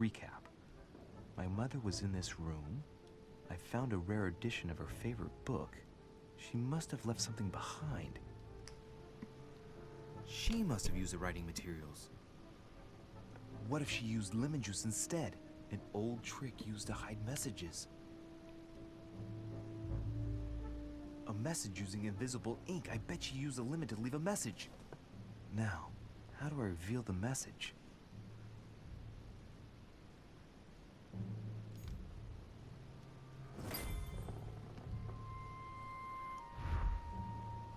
Recap. My mother was in this room. I found a rare edition of her favorite book. She must have left something behind. She must have used the writing materials. What if she used lemon juice instead? An old trick used to hide messages. A message using invisible ink. I bet she used a lemon to leave a message. Now, how do I reveal the message?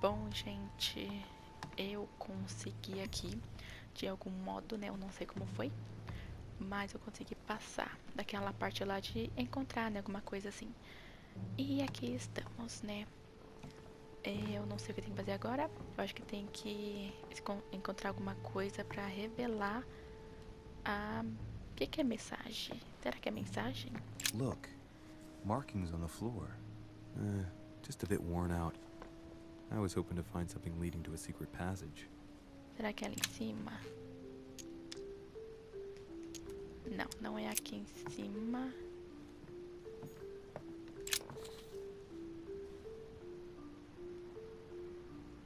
Bom, gente, eu consegui aqui, de algum modo, né, eu não sei como foi, mas eu consegui passar daquela parte lá de encontrar, né, alguma coisa assim. E aqui estamos, né, eu não sei o que tem que fazer agora, eu acho que tem que encontrar alguma coisa pra revelar a... O que é mensagem? Será que é mensagem? Look, markings on the floor. Just a bit worn out. I was hoping to find something leading to a secret passage. Será que é ali em cima? Não, não é aqui em cima.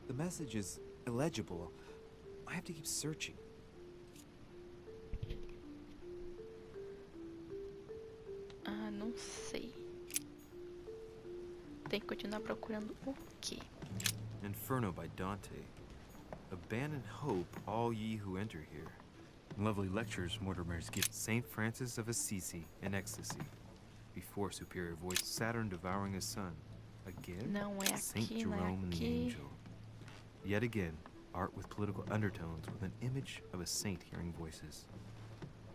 The message is illegible. I have to keep searching. Ah, não sei. Tem que continuar procurando o quê? Inferno by Dante. Abandon hope, all ye who enter here. Lovely lectures Mortimer's give. Saint Francis of Assisi in ecstasy. Before superior voice, Saturn devouring his son. Again, Não é Saint aqui, não é Jerome and the aqui. angel. Yet again, art with political undertones with an image of a saint hearing voices.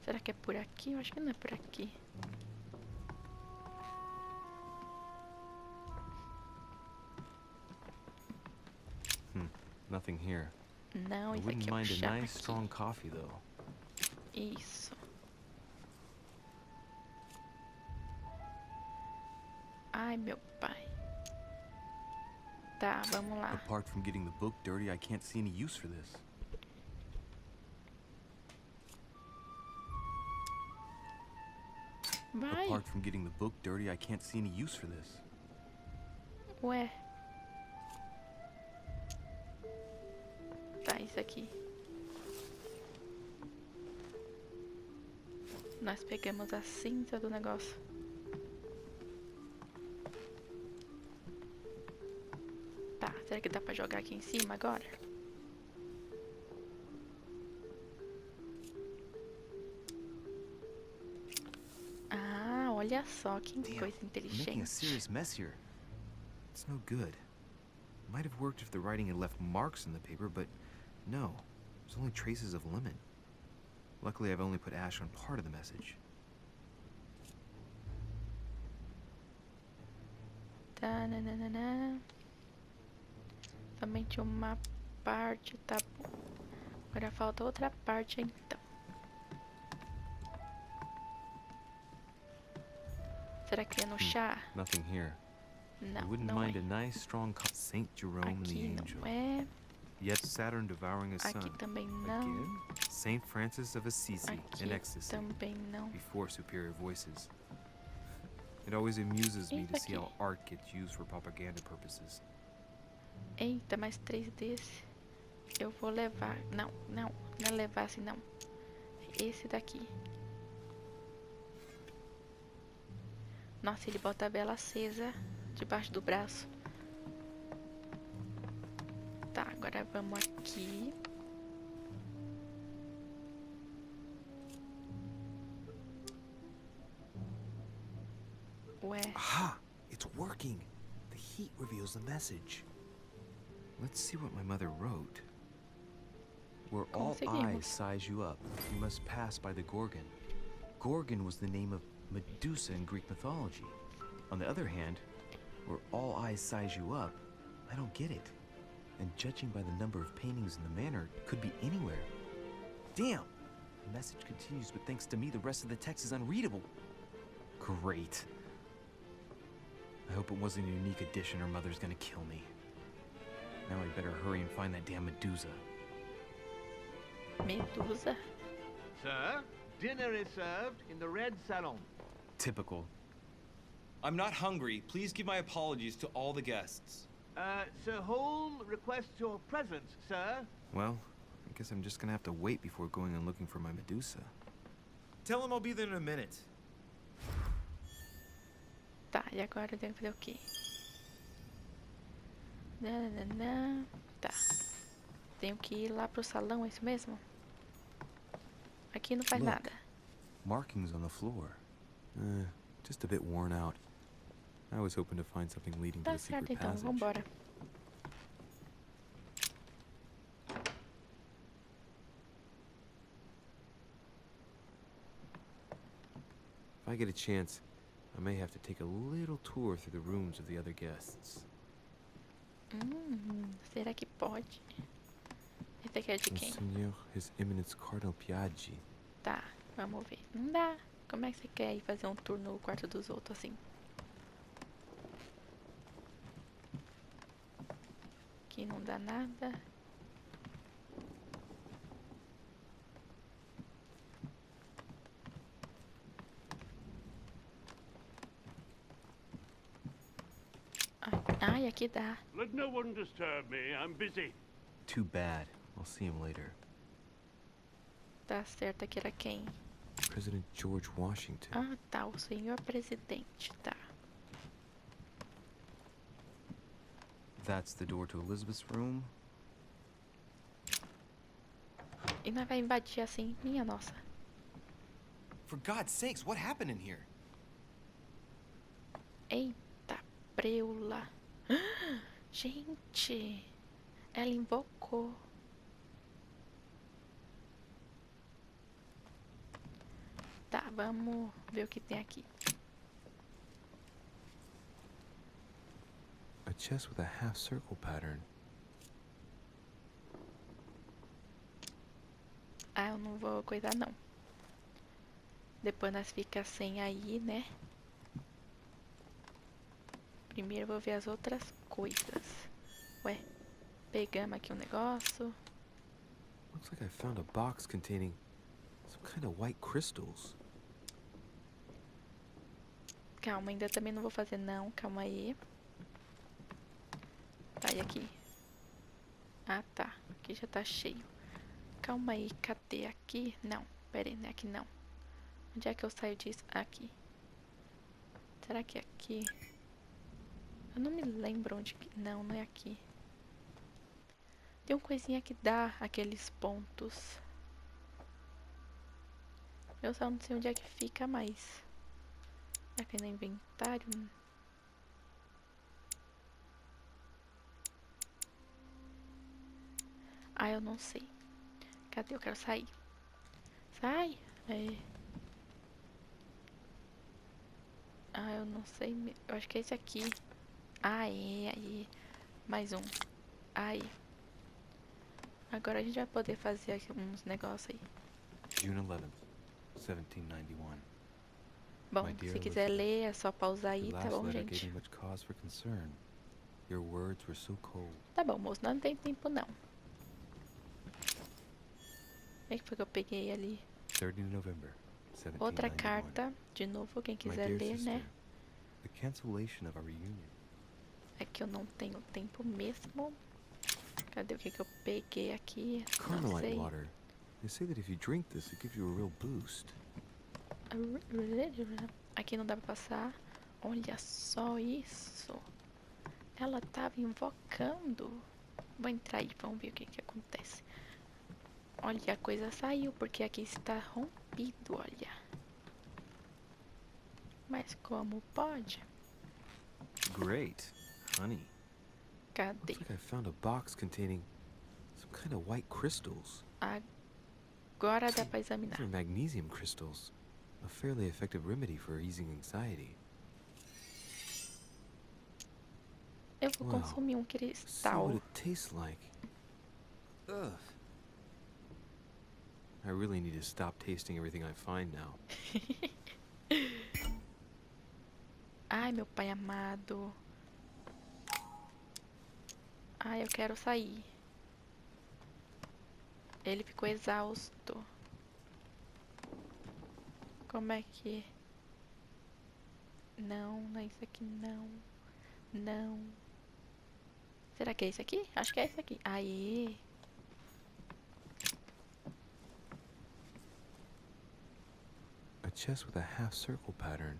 Será que é por aqui? Eu acho que não é por aqui. Nothing here. Não, I isso wouldn't aqui é o mind a chá nice aqui. strong coffee though. Isso. Ai, meu pai. Tá, vamos lá. Apart from getting the book dirty, I can't see any use for this. Vai. Apart from getting the book dirty, I can't see any use for this. Ué. Tá, isso aqui. Nós pegamos a cinza do negócio. Tá, será que dá pra jogar aqui em cima agora? Ah, olha só que Damn, coisa I'm making a inteligente. serious mess here. It's no good. Might have worked if the writing had left marks in the paper, but no. There's only traces of lemon. Luckily, I've only put ash on part of the message. Tananana. Somente uma parte, tá bom. Agora falta outra parte então. Será que é no chá? Nothing here. Não, I wouldn't não mind é. a nice strong Saint Jerome and the Aqui angel. não é. Yet Saturn devouring his Aqui son. também não. Again? Saint Francis of Assisi Aqui in ecstasy. também não. Before superior voices. It always amuses me to see Isso how aqui. art gets used for propaganda purposes. Eita, mais 3 desse. Eu vou levar. Não, não. Não é levar assim, não. Esse daqui. Nossa, ele bota a vela acesa debaixo do braço. Tá, agora vamos aqui. Ué, Aha! It's working! The heat reveals the message. Let's see what my mother wrote. Where all Conseguimos. eyes size you up, you must pass by the Gorgon. Gorgon was the name of Medusa in Greek mythology. On the other hand, where all eyes size you up, I don't get it. And judging by the number of paintings in the manor, it could be anywhere. Damn! The message continues, but thanks to me, the rest of the text is unreadable. Great. I hope it wasn't a unique edition or Mother's gonna kill me. Now I better hurry and find that damn Medusa. Medusa. Sir, Dinner is served in the red salon. Typical. I'm not hungry. Please give my apologies to all the guests. Sir Hall requests your presence, sir. Well, I guess I'm just gonna have to wait before going and looking for my Medusa. Tell him I'll be there in a minute. Tá, e agora eu tenho que fazer o quê? Nananã. Tá. Tenho que ir lá pro salão, é isso mesmo? Aqui não faz Look. nada. Markings on the floor. Just a bit worn out. I was hoping to find something leading to Tá a secret certo, então, passage. vambora. If I get a chance, I may have to take a little tour through the rooms of the other guests. Será que pode? Esse aqui é de quem? Monseigneur, His Eminence Cardinal Piaggi. Tá, vamos ver. Não dá. Como é que você quer ir fazer um tour no quarto dos outros assim? Aqui não dá nada. Ai, aqui dá. Let no one disturb me. I'm busy. Too bad. I'll see him later. Tá certo, aqui era quem? President George Washington. Ah, tá, o senhor presidente, tá. That's the door to Elizabeth's room. E nós vai invadir assim, minha nossa. For God's sakes, what happened in here? Eita, preula. Gente, ela invocou. Tá, vamos ver o que tem aqui. A chest with a half circle pattern. Ah, eu não vou cuidar não. Depois nós fica sem aí, né? Primeiro eu vou ver as outras coisas. Ué, pegamos aqui um negócio. Looks like I found a box containing some kind of white crystals. Calma, ainda também não vou fazer não, calma aí. Vai aqui. Ah, tá. Aqui já tá cheio. Calma aí, cadê aqui? Não, pera aí, não é aqui não. Onde é que eu saio disso? Aqui. Será que é aqui? Eu não me lembro onde que... Não, não é aqui. Tem uma coisinha que dá aqueles pontos. Eu só não sei onde é que fica mais. Aqui no inventário. Ah, eu não sei. Cadê? Eu quero sair. Sai! É. Ah, eu não sei. Eu acho que é esse aqui. Ah, é. Aí. Mais um. Aí. Agora a gente vai poder fazer aqui uns negócios aí. June 11th, 1791. Bom, My dear se quiser Elizabeth, ler, é só pausar aí, Your tá last bom, letter gave gente? me much cause for concern. Your words were so cold. Tá bom, moço, não tem tempo não. O que foi que eu peguei ali? 30 November, 1791. Outra carta, de novo, quem My quiser dear ler, sister, né? the cancellation of our reunion. É que eu não tenho tempo mesmo. Cadê o que eu peguei aqui? Não Carmelite sei. water. They say that if you drink this, it gives you a real boost. Aqui não dá pra passar. Olha só isso. Ela tava invocando. Vou entrar aí, vamos ver o que acontece. Olha, a coisa saiu, porque aqui está rompido, olha. Mas como pode? Great, honey. Cadê? Looks like I found a box containing some kind of white crystals. Agora dá pra examinar. These are magnesium crystals, a fairly effective remedy for easing anxiety. Eu vou Wow. consumir um See cristal. what it tastes like. Ugh. I really need to stop tasting everything I find now. Ai, meu pai amado. Ai, eu quero sair. Ele ficou exausto. Como é que... Não, não é isso aqui, não. Não. Será que é esse aqui? Acho que é esse aqui. Aí. A chest with a half circle pattern.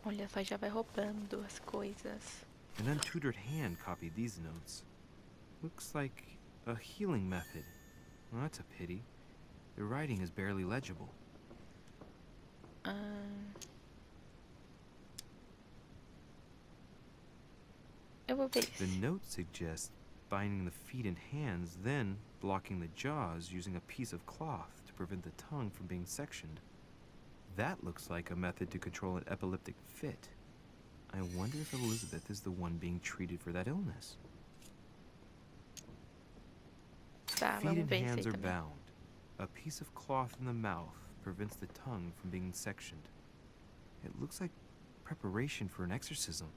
Olha só, já vai roubando as coisas. An untutored hand copied these notes. Looks like a healing method. Well, that's a pity. The writing is barely legible. Eu vou ver The isso. note suggests binding the feet and hands, then blocking the jaws using a piece of cloth to prevent the tongue from being sectioned. That looks like a method to control an epileptic fit. I wonder if Elizabeth is the one being treated for that illness. Tá, Feet vamos and ver isso aí hands are também. bound. A piece of cloth in the mouth prevents the tongue from being sectioned. It looks like preparation for an exorcism.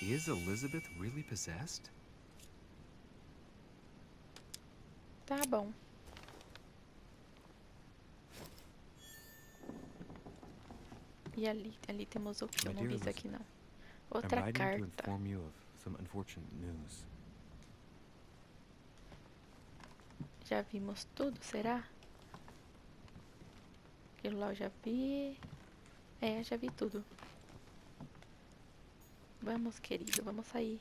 Is Elizabeth really possessed? Tá bom. E ali temos o que? Eu My não vi dear isso aqui não. I'm Outra writing to carta. inform you of some unfortunate news. Já vimos tudo, será? Aquilo lá eu já vi. É, já vi tudo. Vamos, querido, vamos sair.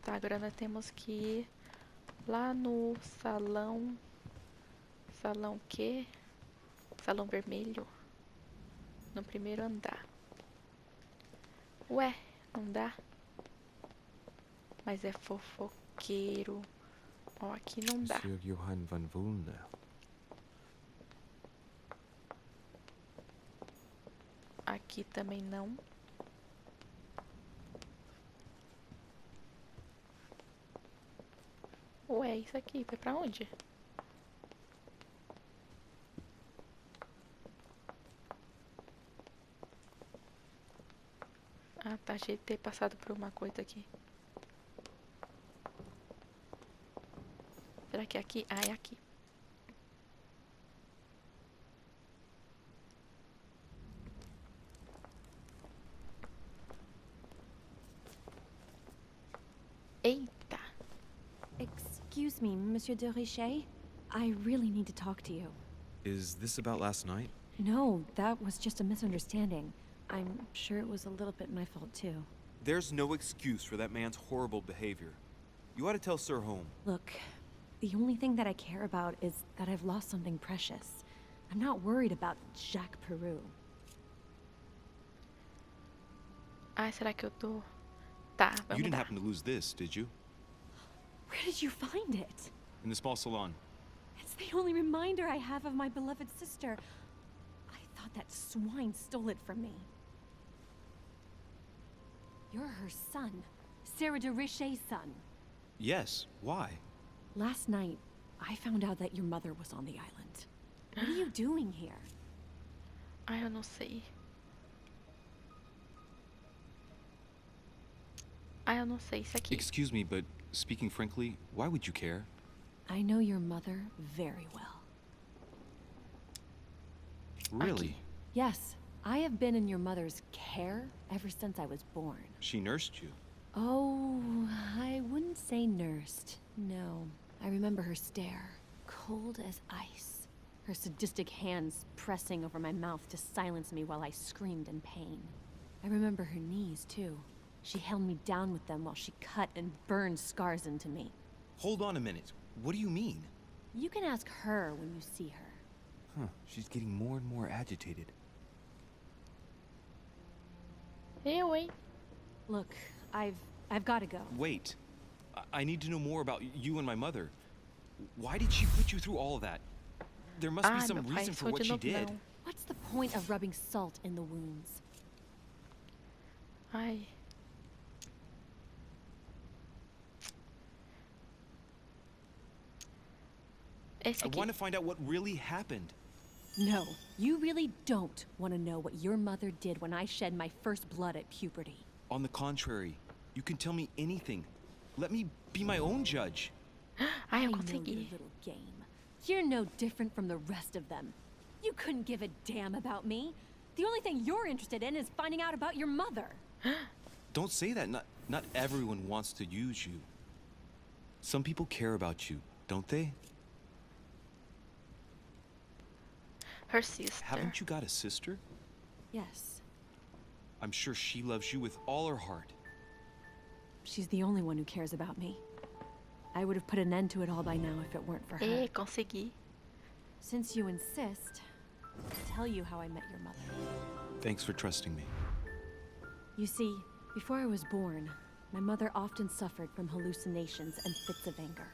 Tá, agora nós temos que ir lá no salão. Salão quê? Salão vermelho. No primeiro andar. Ué, não dá? Mas é fofoqueiro. Ó, aqui não dá. Monsieur Johann van Vulner. Aqui também não. Ué, isso aqui foi pra onde? Ah, tá, achei de ter passado por uma coisa aqui. Será que é aqui? Ah, é aqui. Eita! Excuse me, Monsieur de Richet? I really need to talk to you. Is this about last night? No, that was just a misunderstanding. I'm sure it was a little bit my fault, too. There's no excuse for that man's horrible behavior. You ought to tell Sir Holmes. Look, the only thing that I care about is that I've lost something precious. I'm not worried about Jacques Peru. Ai, será que eu tô... Tá, You vamos didn't lá. happen to lose this, did you? Where did you find it? In the small salon. It's the only reminder I have of my beloved sister. I thought that swine stole it from me. You're her son. Sarah de Richet's son. Yes, why? Last night, I found out that your mother was on the island. What are you doing here? Ai, eu não sei. Ai, eu não sei isso aqui. Excuse me, but speaking frankly, why would you care? I know your mother very well. Really? Yes, I have been in your mother's care ever since I was born. She nursed you. Oh, I wouldn't say nursed. No, I remember her stare, cold as ice. Her sadistic hands pressing over my mouth to silence me while I screamed in pain. I remember her knees, too. She held me down with them while she cut and burned scars into me. Hold on a minute. What do you mean? You can ask her when you see her. Huh, she's getting more and more agitated. Eu, hein? Look, I've got to go. Wait. I need to know more about you and my mother. Why did she put you through all of that? There must be Ai, some meu pai, reason for sou what de she novo did. não. What's the point of rubbing salt in the wounds? Ai. Esse I aqui. want to find out what really happened. No, you really don't want to know what your mother did when I shed my first blood at puberty. On the contrary, you can tell me anything. Let me be my own judge. Ai, eu know your consegui. little game. You're no different from the rest of them. You couldn't give a damn about me. The only thing you're interested in is finding out about your mother. Don't say that. Not everyone wants to use you. Some people care about you, don't they? Her sister. Haven't you got a sister? Yes, I'm sure she loves you with all her heart. she's the only one who cares about me. I would have put an end to it all by now if it weren't for her. E consegui. Since you insist, I'll tell you how I met your mother. Thanks for trusting me. You see, before I was born, my mother often suffered from hallucinations and fits of anger.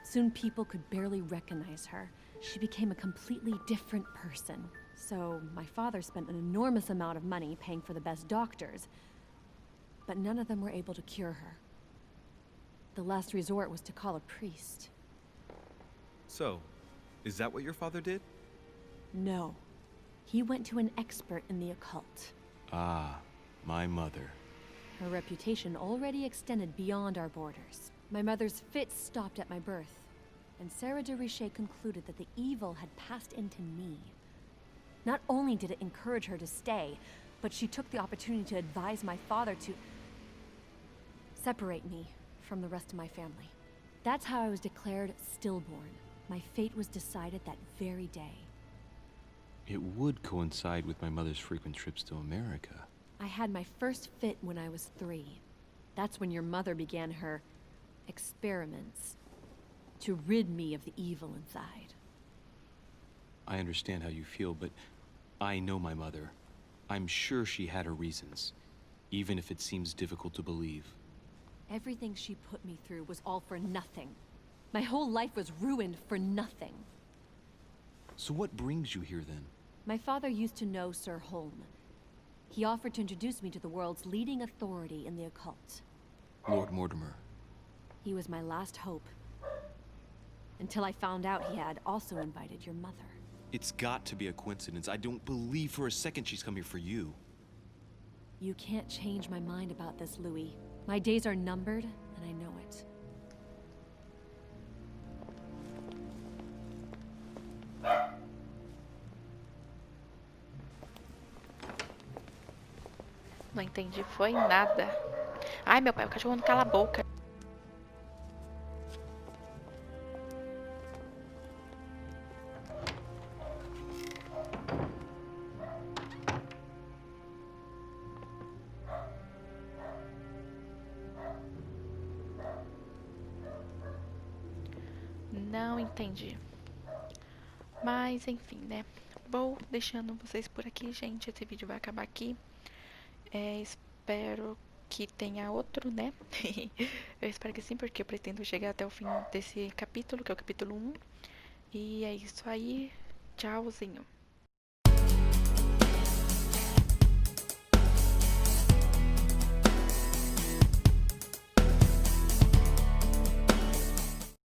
Soon people could barely recognize her. She became a completely different person. So my father spent an enormous amount of money paying for the best doctors, but none of them were able to cure her. The last resort was to call a priest. So, is that what your father did? No. He went to an expert in the occult. Ah, my mother. Her reputation already extended beyond our borders. My mother's fits stopped at my birth, and Sarah de Richet concluded that the evil had passed into me. Not only did it encourage her to stay, but she took the opportunity to advise my father to separate me from the rest of my family. That's how I was declared stillborn. My fate was decided that very day. It would coincide with my mother's frequent trips to America. I had my first fit when I was 3. That's when your mother began her experiments to rid me of the evil inside. I understand how you feel, but I know my mother. I'm sure she had her reasons, even if it seems difficult to believe. Everything she put me through was all for nothing. My whole life was ruined for nothing. So what brings you here then? My father used to know Sir Holm. He offered to introduce me to the world's leading authority in the occult. Lord Mortimer. He was my last hope. Until I found out he had also invited your mother. It's got to be a coincidence. I don't believe for a second she's come here for you. You can't change my mind about this, Louis. My days are numbered, and I know it. Não entendi, foi nada. Ai, meu pai, o cachorro não cala a boca. Não entendi. Mas, enfim, né? Vou deixando vocês por aqui, gente. Esse vídeo vai acabar aqui. Espero que tenha outro, né? Eu espero que sim, porque eu pretendo chegar até o fim desse capítulo, que é o capítulo 1. E é isso aí. Tchauzinho.